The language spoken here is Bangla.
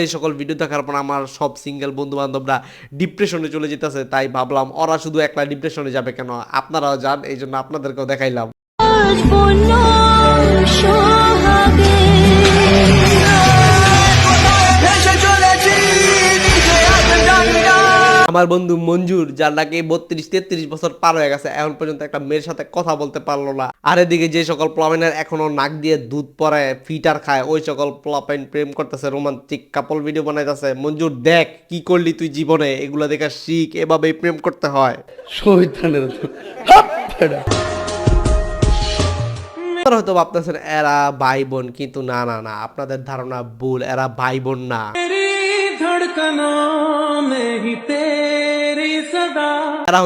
এই সকল ভিডিও দেখার পর আমার সব সিঙ্গেল বন্ধু বান্ধবরা ডিপ্রেশনে চলে যেতেছে, তাই ভাবলাম ওরা শুধু একলা ডিপ্রেশনে যাবে কেন, আপনারাও যান, এই জন্য আপনাদেরকেও দেখাইলাম। আমার বন্ধু মঞ্জুর, যার নাকি 32-33 বছর পার হয়ে গেছে, এখন পর্যন্ত একটা মেয়ের সাথে কথা বলতে পারলো না। আর এদিকে যে সকল প্লামেনের এখনো নাক দিয়ে দুধ পরে ফিটার খায়, ওই সকল প্লামেন প্রেম করতেছে, রোমান্টিক কাপল ভিডিও বানাইতেছে। মঞ্জুর দেখ কি করলি তুই জীবনে, এগুলা দেখা শিখ, এভাবেই প্রেম করতে হয়। আপনারা হয়তো ভাবতেছেন এরা ভাই বোন, কিন্তু না না না, আপনাদের ধারণা ভুল, এরা ভাই বোন না। এরা